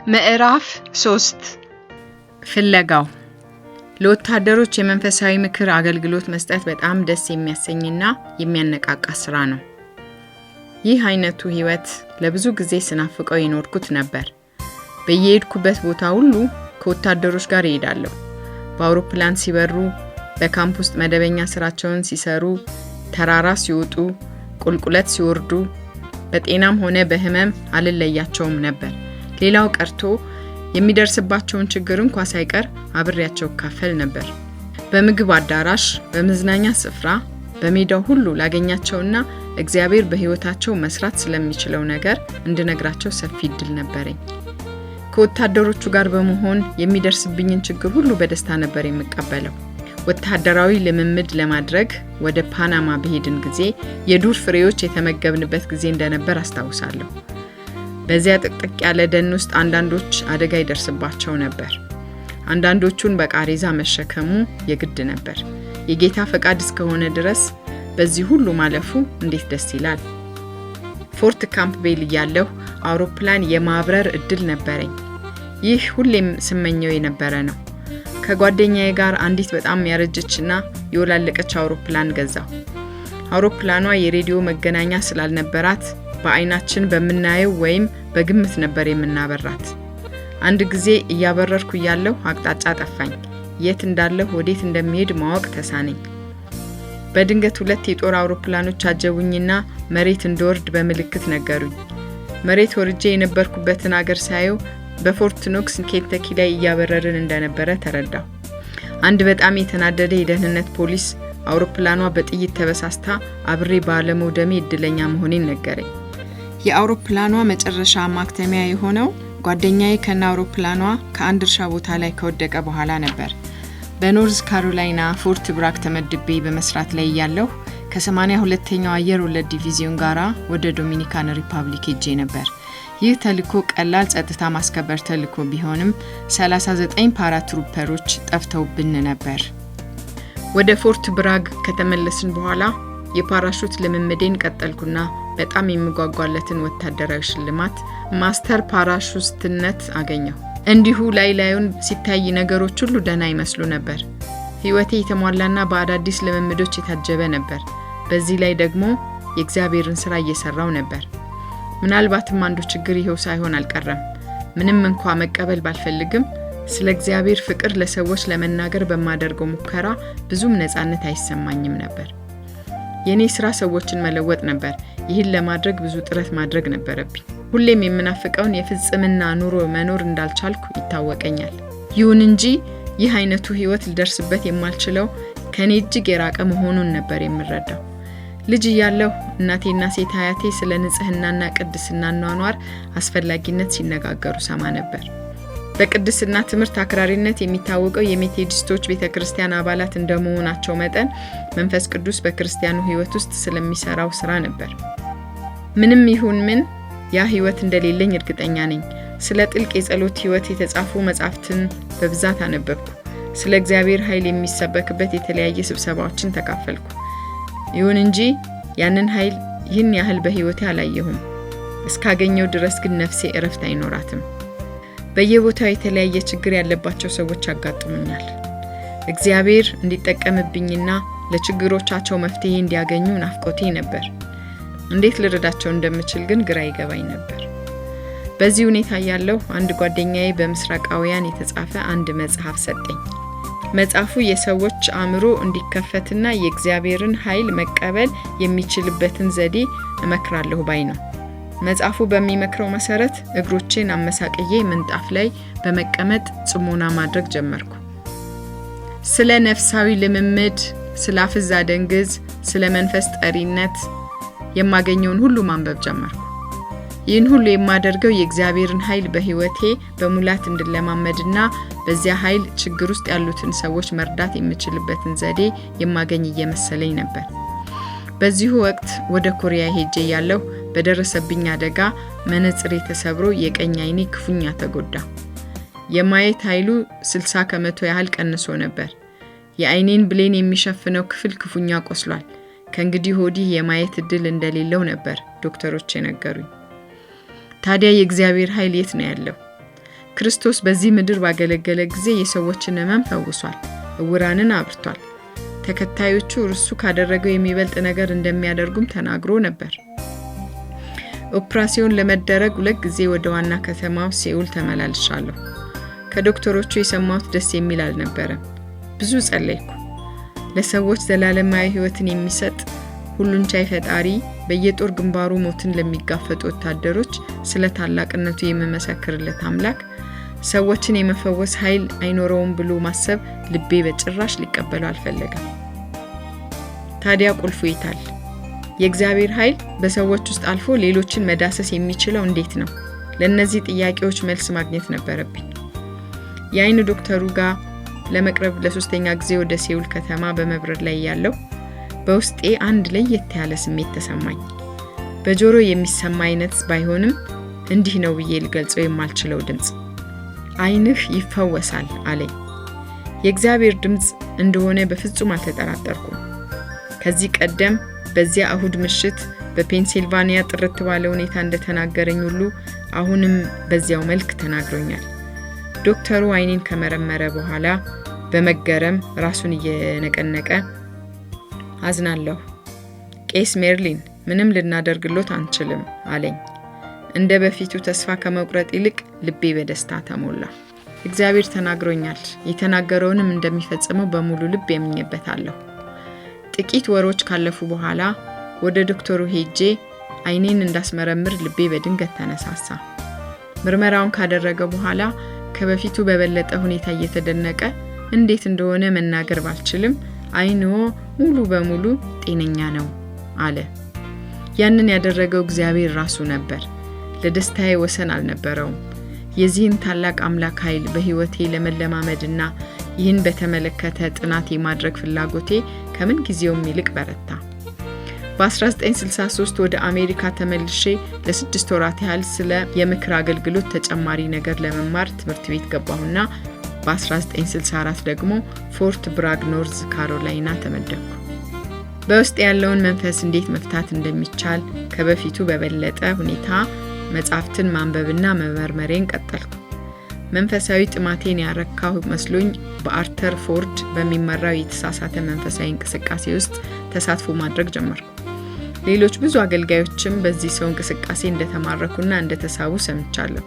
ምዕራፍ 3 ፍለጋው ለወታደሮች የመንፈሳዊ ምክር አገልግሎት መስጠት በጣም ደስ የሚያሰኝና የሚያነቃቃ ስራ ነው። ይህ አይነቱ ህይወት ለብዙ ጊዜ ስናፍቀው የኖርኩት ነበር። በየሄድኩበት ቦታ ሁሉ ከወታደሮች ጋር እሄዳለሁ። በአውሮፕላን ሲበሩ፣ በካምፕ ውስጥ መደበኛ ስራቸውን ሲሰሩ፣ ተራራ ሲወጡ፣ ቁልቁለት ሲወርዱ፣ በጤናም ሆነ በህመም አልለያቸውም ነበር። ሌላው ቀርቶ የሚደርስባቸውን ችግር እንኳን ሳይቀር አብሬያቸው ካፈል ነበር። በምግብ አዳራሽ፣ በመዝናኛ ስፍራ፣ በሜዳው ሁሉ ላገኛቸውና እግዚአብሔር በህይወታቸው መስራት ስለሚችለው ነገር እንድነግራቸው ሰፊ እድል ነበረኝ። ከወታደሮቹ ጋር በመሆን የሚደርስብኝን ችግር ሁሉ በደስታ ነበር የምቀበለው። ወታደራዊ ልምምድ ለማድረግ ወደ ፓናማ በሄድን ጊዜ የዱር ፍሬዎች የተመገብንበት ጊዜ እንደነበር አስታውሳለሁ። በዚያ ጥቅጥቅ ያለ ደን ውስጥ አንዳንዶች አደጋ ይደርስባቸው ነበር። አንዳንዶቹን በቃሬዛ መሸከሙ የግድ ነበር። የጌታ ፈቃድ እስከሆነ ድረስ በዚህ ሁሉ ማለፉ እንዴት ደስ ይላል። ፎርት ካምፕቤል ያለው አውሮፕላን የማብረር እድል ነበረኝ። ይህ ሁሌም ስመኘው የነበረ ነው። ከጓደኛዬ ጋር አንዲት በጣም ያረጀችና የወላለቀች አውሮፕላን ገዛው። አውሮፕላኗ የሬዲዮ መገናኛ ስላልነበራት በአይናችን በመናየው ወይም በግምት ነበር የምናበራት። አንድ ጊዜ እያበረርኩ ያለው አቅጣጫ ጠፋኝ። የት እንዳለሁ ወዴት እንደሚሄድ ማወቅ ተሳነኝ። በድንገት ሁለት የጦር አውሮፕላኖች አጀቡኝና መሬት እንደወርድ በምልክት ነገሩኝ። መሬት ወርጄ የነበርኩበትን አገር ሳየው በፎርት ኖክስ ኬንተኪ ላይ እያበረርን እንደነበረ ተረዳሁ። አንድ በጣም የተናደደ የደህንነት ፖሊስ አውሮፕላኗ በጥይት ተበሳስታ አብሬ ባለመውደሜ እድለኛ መሆኔን ነገረኝ። የአውሮፕላኗ መጨረሻ ማክተሚያ የሆነው ጓደኛዬ ከነ አውሮፕላኗ ከአንድ እርሻ ቦታ ላይ ከወደቀ በኋላ ነበር። በኖርዝ ካሮላይና ፎርት ብራግ ተመድቤ በመስራት ላይ ያለሁ ከ82ኛው አየር ወለድ ዲቪዚዮን ጋራ ወደ ዶሚኒካን ሪፐብሊክ ሄጄ ነበር። ይህ ተልእኮ ቀላል ጸጥታ ማስከበር ተልእኮ ቢሆንም 39 ፓራትሩፐሮች ጠፍተውብን ነበር። ወደ ፎርት ብራግ ከተመለስን በኋላ የፓራሹት ልምምዴን ቀጠልኩና በጣም የሚጓጓለትን ወታደራዊ ሽልማት ማስተር ፓራሹስትነት አገኘሁ። እንዲሁ ላዩን ሲታይ ነገሮች ሁሉ ደህና ይመስሉ ነበር። ህይወቴ የተሟላና በአዳዲስ ልምምዶች የታጀበ ነበር። በዚህ ላይ ደግሞ የእግዚአብሔርን ስራ እየሰራው ነበር። ምናልባትም አንዱ ችግር ይሄው ሳይሆን አልቀረም። ምንም እንኳን መቀበል ባልፈልግም ስለ እግዚአብሔር ፍቅር ለሰዎች ለመናገር በማደርገው ሙከራ ብዙም ነፃነት አይሰማኝም ነበር። የኔ ስራ ሰዎችን መለወጥ ነበር። ይህን ለማድረግ ብዙ ጥረት ማድረግ ነበረብኝ። ሁሌም የምናፍቀውን የፍጽምና ኑሮ መኖር እንዳልቻልኩ ይታወቀኛል። ይሁን እንጂ ይህ አይነቱ ህይወት ልደርስበት የማልችለው ከኔ እጅግ የራቀ መሆኑን ነበር የምረዳው። ልጅ እያለሁ እናቴና ሴት አያቴ ስለ ንጽህናና ቅድስና ኗኗር አስፈላጊነት ሲነጋገሩ ሰማ ነበር። በቅድስና ትምህርት አክራሪነት የሚታወቀው የሜቶዲስቶች ቤተክርስቲያን አባላት እንደመሆናቸው መጠን መንፈስ ቅዱስ በክርስቲያኑ ህይወት ውስጥ ስለሚሰራው ስራ ነበር። ምንም ይሁን ምን ያ ህይወት እንደሌለኝ እርግጠኛ ነኝ። ስለ ጥልቅ የጸሎት ህይወት የተጻፉ መጻሕፍትን በብዛት አነበብኩ። ስለ እግዚአብሔር ኃይል የሚሰበክበት የተለያየ ስብሰባዎችን ተካፈልኩ። ይሁን እንጂ ያንን ኃይል ይህን ያህል በህይወቴ አላየሁም። እስካገኘው ድረስ ግን ነፍሴ እረፍት አይኖራትም። በየቦታው የተለያየ ችግር ያለባቸው ሰዎች ያጋጥሙኛል። እግዚአብሔር እንዲጠቀምብኝና ለችግሮቻቸው መፍትሄ እንዲያገኙ ናፍቆቴ ነበር። እንዴት ልረዳቸው እንደምችል ግን ግራ ይገባኝ ነበር። በዚህ ሁኔታ ያለው አንድ ጓደኛዬ በምስራቃውያን የተጻፈ አንድ መጽሐፍ ሰጠኝ። መጽሐፉ የሰዎች አእምሮ እንዲከፈትና የእግዚአብሔርን ኃይል መቀበል የሚችልበትን ዘዴ እመክራለሁ ባይ ነው። መጽሐፉ በሚመክረው መሰረት እግሮቼን አመሳቅዬ ምንጣፍ ላይ በመቀመጥ ጽሞና ማድረግ ጀመርኩ። ስለ ነፍሳዊ ልምምድ፣ ስለ አፍዛ ደንግዝ፣ ስለ መንፈስ ጠሪነት የማገኘውን ሁሉ ማንበብ ጀመርኩ። ይህን ሁሉ የማደርገው የእግዚአብሔርን ኃይል በህይወቴ በሙላት እንድለማመድና በዚያ ኃይል ችግር ውስጥ ያሉትን ሰዎች መርዳት የምችልበትን ዘዴ የማገኝ እየመሰለኝ ነበር። በዚሁ ወቅት ወደ ኮሪያ ሄጄ ያለሁ በደረሰብኝ አደጋ መነጽሬ ተሰብሮ የቀኝ አይኔ ክፉኛ ተጎዳ። የማየት ኃይሉ 60% ያህል ቀንሶ ነበር። የአይኔን ብሌን የሚሸፍነው ክፍል ክፉኛ ቆስሏል። ከእንግዲህ ወዲህ የማየት እድል እንደሌለው ነበር ዶክተሮች የነገሩኝ። ታዲያ የእግዚአብሔር ኃይል የት ነው ያለው? ክርስቶስ በዚህ ምድር ባገለገለ ጊዜ የሰዎችን ሕመም ፈውሷል፣ ዕውራንን አብርቷል። ተከታዮቹ እርሱ ካደረገው የሚበልጥ ነገር እንደሚያደርጉም ተናግሮ ነበር። ኦፕራሲዮን ለመደረግ 2 ጊዜ ወደ ዋና ከተማው ሴኡል ተመላልሻለሁ። ከዶክተሮቹ የሰማሁት ደስ የሚል አልነበረም። ብዙ ጸለይኩ። ለሰዎች ዘላለማዊ ሕይወትን የሚሰጥ ሁሉን ቻይ ፈጣሪ በየጦር ግንባሩ ሞትን ለሚጋፈጡ ወታደሮች ስለ ታላቅነቱ የሚመሰክርለት አምላክ ሰዎችን የመፈወስ ኃይል አይኖረውም ብሎ ማሰብ ልቤ በጭራሽ ሊቀበለው አልፈለገም። ታዲያ ቁልፉ ይታል። የእግዚአብሔር ኃይል በሰዎች ውስጥ አልፎ ሌሎችን መዳሰስ የሚችለው እንዴት ነው? ለእነዚህ ጥያቄዎች መልስ ማግኘት ነበረብኝ። የአይን ዶክተሩ ጋር ለመቅረብ ለ3ኛ ጊዜ ወደ ሴኡል ከተማ በመብረር ላይ ያለው በውስጤ አንድ ለየት ያለ ስሜት ተሰማኝ። በጆሮ የሚሰማ አይነት ባይሆንም እንዲህ ነው ብዬ ልገልጸው የማልችለው ድምጽ። አይንህ ይፈወሳል አለኝ። የእግዚአብሔር ድምጽ እንደሆነ በፍጹም አልተጠራጠርኩም። ከዚህ ቀደም በዚያ እሁድ ምሽት በፔንሲልቫኒያ ጥርት ባለ ሁኔታ እንደተናገረኝ ሁሉ አሁንም በዚያው መልክ ተናግሮኛል። ዶክተሩ አይኔን ከመረመረ በኋላ በመገረም ራሱን እየነቀነቀ አዝናለሁ ቄስ ሜርሊን፣ ምንም ልናደርግሎት አንችልም አለኝ። እንደ በፊቱ ተስፋ ከመቁረጥ ይልቅ ልቤ በደስታ ተሞላ። እግዚአብሔር ተናግሮኛል፣ የተናገረውንም እንደሚፈጽመው በሙሉ ልብ ያምኜበታለሁ። ጥቂት ወሮች ካለፉ በኋላ ወደ ዶክተሩ ሄጄ አይኔን እንዳስመረምር ልቤ በድንገት ተነሳሳ። ምርመራውን ካደረገ በኋላ ከበፊቱ በበለጠ ሁኔታ እየተደነቀ እንዴት እንደሆነ መናገር ባልችልም አይንዎ ሙሉ በሙሉ ጤነኛ ነው አለ። ያንን ያደረገው እግዚአብሔር ራሱ ነበር። ለደስታዬ ወሰን አልነበረውም። የዚህን ታላቅ አምላክ ኃይል በሕይወቴ ለመለማመድና ይህን በተመለከተ ጥናት የማድረግ ፍላጎቴ ከምን ጊዜውም ይልቅ በረታ። በ1963 ወደ አሜሪካ ተመልሼ ለ6 ወራት ያህል ስለ የምክር አገልግሎት ተጨማሪ ነገር ለመማር ትምህርት ቤት ገባሁና በ1964 ደግሞ ፎርት ብራግ ኖርዝ ካሮላይና ተመደብኩ። በውስጥ ያለውን መንፈስ እንዴት መፍታት እንደሚቻል ከበፊቱ በበለጠ ሁኔታ መጻሕፍትን ማንበብና መመርመሬን ቀጠልኩ። መንፈሳዊ ጥማቴን ያረካሁ መስሎኝ በአርተር ፎርድ በሚመራው የተሳሳተ መንፈሳዊ እንቅስቃሴ ውስጥ ተሳትፎ ማድረግ ጀመርኩ። ሌሎች ብዙ አገልጋዮችም በዚህ ሰው እንቅስቃሴ እንደተማረኩና እንደተሳቡ ሰምቻለሁ።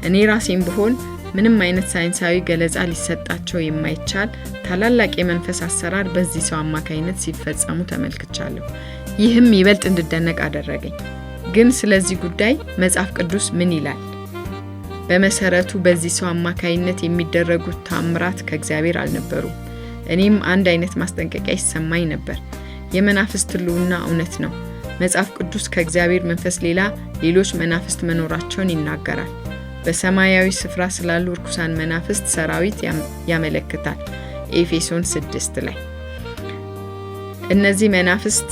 እኔ ራሴም ብሆን ምንም አይነት ሳይንሳዊ ገለጻ ሊሰጣቸው የማይቻል ታላላቅ የመንፈስ አሰራር በዚህ ሰው አማካይነት ሲፈጸሙ ተመልክቻለሁ። ይህም ይበልጥ እንድደነቅ አደረገኝ። ግን ስለዚህ ጉዳይ መጽሐፍ ቅዱስ ምን ይላል? በመሰረቱ በዚህ ሰው አማካይነት የሚደረጉት ተአምራት ከእግዚአብሔር አልነበሩም። እኔም አንድ አይነት ማስጠንቀቂያ ይሰማኝ ነበር። የመናፍስት ሕልውና እውነት ነው። መጽሐፍ ቅዱስ ከእግዚአብሔር መንፈስ ሌላ ሌሎች መናፍስት መኖራቸውን ይናገራል። በሰማያዊ ስፍራ ስላሉ ርኩሳን መናፍስት ሰራዊት ያመለክታል። ኤፌሶን 6 ላይ እነዚህ መናፍስት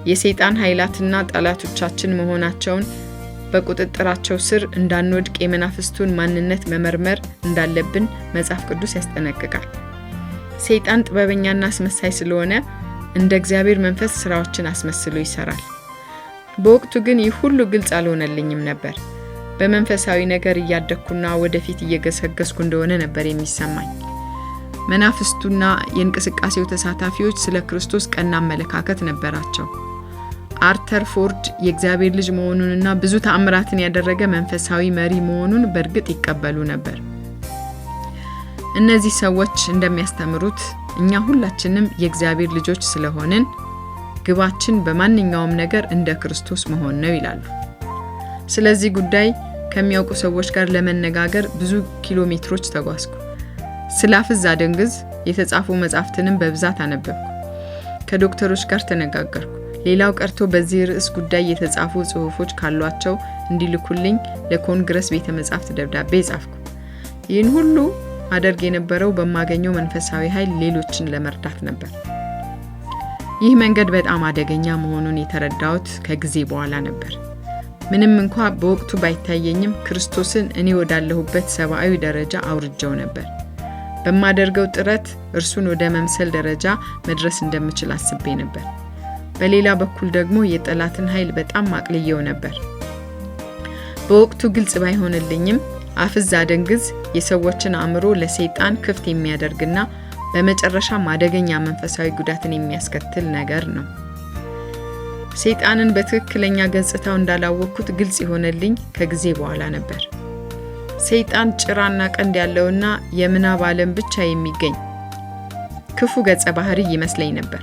የሰይጣን ኃይላትና ጠላቶቻችን መሆናቸውን በቁጥጥራቸው ስር እንዳንወድቅ የመናፍስቱን ማንነት መመርመር እንዳለብን መጽሐፍ ቅዱስ ያስጠነቅቃል። ሰይጣን ጥበበኛና አስመሳይ ስለሆነ እንደ እግዚአብሔር መንፈስ ስራዎችን አስመስሎ ይሰራል። በወቅቱ ግን ይህ ሁሉ ግልጽ አልሆነልኝም ነበር። በመንፈሳዊ ነገር እያደግኩና ወደፊት እየገሰገስኩ እንደሆነ ነበር የሚሰማኝ። መናፍስቱና የእንቅስቃሴው ተሳታፊዎች ስለ ክርስቶስ ቀና አመለካከት ነበራቸው። አርተር ፎርድ የእግዚአብሔር ልጅ መሆኑንና ብዙ ተአምራትን ያደረገ መንፈሳዊ መሪ መሆኑን በእርግጥ ይቀበሉ ነበር። እነዚህ ሰዎች እንደሚያስተምሩት እኛ ሁላችንም የእግዚአብሔር ልጆች ስለሆንን ግባችን በማንኛውም ነገር እንደ ክርስቶስ መሆን ነው ይላሉ። ስለዚህ ጉዳይ ከሚያውቁ ሰዎች ጋር ለመነጋገር ብዙ ኪሎ ሜትሮች ተጓዝኩ። ስላፍዝ አደንግዝ የተጻፉ መጻሕፍትንም በብዛት አነበብኩ። ከዶክተሮች ጋር ተነጋገርኩ። ሌላው ቀርቶ በዚህ ርዕስ ጉዳይ የተጻፉ ጽሑፎች ካሏቸው እንዲልኩልኝ ለኮንግረስ ቤተ መጻሕፍት ደብዳቤ ጻፍኩ። ይህን ሁሉ አደርግ የነበረው በማገኘው መንፈሳዊ ኃይል ሌሎችን ለመርዳት ነበር። ይህ መንገድ በጣም አደገኛ መሆኑን የተረዳሁት ከጊዜ በኋላ ነበር። ምንም እንኳ በወቅቱ ባይታየኝም ክርስቶስን እኔ ወዳለሁበት ሰብአዊ ደረጃ አውርጀው ነበር። በማደርገው ጥረት እርሱን ወደ መምሰል ደረጃ መድረስ እንደምችል አስቤ ነበር። በሌላ በኩል ደግሞ የጠላትን ኃይል በጣም አቅልየው ነበር። በወቅቱ ግልጽ ባይሆንልኝም አፍዝ አደንግዝ የሰዎችን አእምሮ ለሰይጣን ክፍት የሚያደርግና በመጨረሻም አደገኛ መንፈሳዊ ጉዳትን የሚያስከትል ነገር ነው። ሰይጣንን በትክክለኛ ገጽታው እንዳላወቅኩት ግልጽ ይሆነልኝ ከጊዜ በኋላ ነበር። ሰይጣን ጭራና ቀንድ ያለውና የምናብ ዓለም ብቻ የሚገኝ ክፉ ገጸ ባህሪ ይመስለኝ ነበር።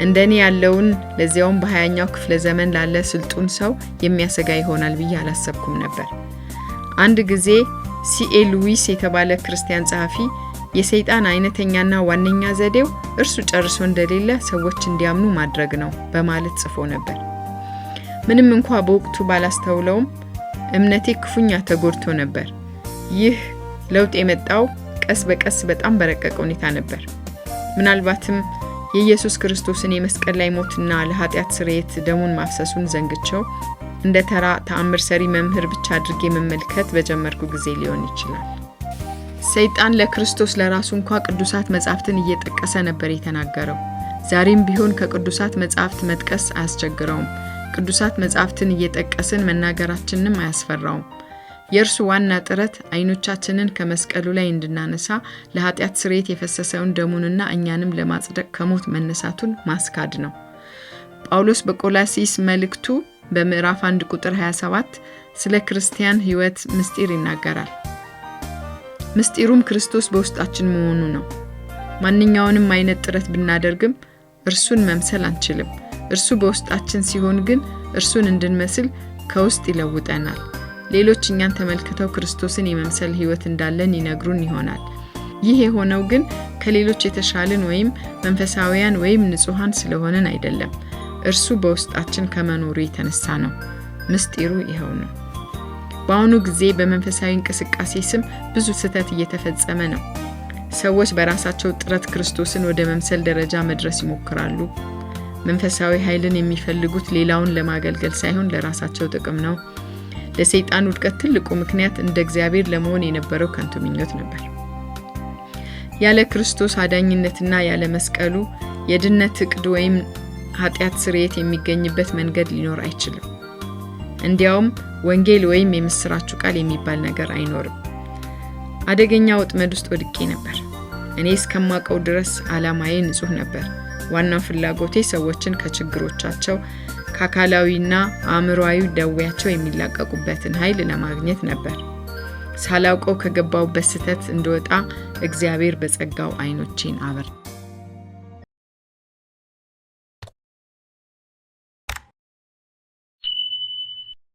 እንደኔ ያለውን ለዚያውም በ20ኛው ክፍለ ዘመን ላለ ስልጡን ሰው የሚያሰጋ ይሆናል ብዬ አላሰብኩም ነበር። አንድ ጊዜ C.A. ሉዊስ የተባለ ክርስቲያን ጸሐፊ የሰይጣን አይነተኛና ዋነኛ ዘዴው እርሱ ጨርሶ እንደሌለ ሰዎች እንዲያምኑ ማድረግ ነው በማለት ጽፎ ነበር። ምንም እንኳን በወቅቱ ባላስተውለውም እምነቴ ክፉኛ ተጎድቶ ነበር። ይህ ለውጥ የመጣው ቀስ በቀስ በጣም በረቀቀ ሁኔታ ነበር። ምናልባትም የኢየሱስ ክርስቶስን የመስቀል ላይ ሞትና ለኃጢአት ስርየት ደሙን ማፍሰሱን ዘንግቸው እንደ ተራ ተአምር ሰሪ መምህር ብቻ አድርጌ መመልከት በጀመርኩ ጊዜ ሊሆን ይችላል። ሰይጣን ለክርስቶስ ለራሱ እንኳን ቅዱሳት መጻሕፍትን እየጠቀሰ ነበር የተናገረው። ዛሬም ቢሆን ከቅዱሳት መጻሕፍት መጥቀስ አያስቸግረውም። ቅዱሳት መጻሕፍትን እየጠቀስን መናገራችንንም አያስፈራውም። የእርሱ ዋና ጥረት አይኖቻችንን ከመስቀሉ ላይ እንድናነሳ ለኃጢአት ስርየት የፈሰሰውን ደሙንና እኛንም ለማጽደቅ ከሞት መነሳቱን ማስካድ ነው። ጳውሎስ በቆላሲስ መልእክቱ በምዕራፍ 1 ቁጥር 27 ስለ ክርስቲያን ሕይወት ምስጢር ይናገራል። ምስጢሩም ክርስቶስ በውስጣችን መሆኑ ነው። ማንኛውንም አይነት ጥረት ብናደርግም እርሱን መምሰል አንችልም። እርሱ በውስጣችን ሲሆን ግን እርሱን እንድንመስል ከውስጥ ይለውጠናል። ሌሎች እኛን ተመልክተው ክርስቶስን የመምሰል ሕይወት እንዳለን ይነግሩን ይሆናል። ይህ የሆነው ግን ከሌሎች የተሻለን ወይም መንፈሳዊያን ወይም ንጹሃን ስለሆነን አይደለም። እርሱ በውስጣችን ከመኖሩ የተነሳ ነው። ምስጢሩ ይኸው ነው። በአሁኑ ጊዜ በመንፈሳዊ እንቅስቃሴ ስም ብዙ ስህተት እየተፈጸመ ነው። ሰዎች በራሳቸው ጥረት ክርስቶስን ወደ መምሰል ደረጃ መድረስ ይሞክራሉ። መንፈሳዊ ኃይልን የሚፈልጉት ሌላውን ለማገልገል ሳይሆን ለራሳቸው ጥቅም ነው። ለሰይጣን ውድቀት ትልቁ ምክንያት እንደ እግዚአብሔር ለመሆን የነበረው ከንቱ ምኞት ነበር። ያለ ክርስቶስ አዳኝነትና ያለ መስቀሉ የድነት ዕቅድ ወይም ኃጢአት ስርየት የሚገኝበት መንገድ ሊኖር አይችልም። እንዲያውም ወንጌል ወይም የምስራቹ ቃል የሚባል ነገር አይኖርም። አደገኛ ወጥመድ ውስጥ ወድቄ ነበር። እኔ እስከማውቀው ድረስ ዓላማዬ ንጹህ ነበር። ዋናው ፍላጎቴ ሰዎችን ከችግሮቻቸው ከአካላዊና አእምሮአዊ ደዌያቸው የሚላቀቁበትን ኃይል ለማግኘት ነበር። ሳላውቀው ከገባውበት ስህተት እንደወጣ እግዚአብሔር በጸጋው አይኖቼን አበራ።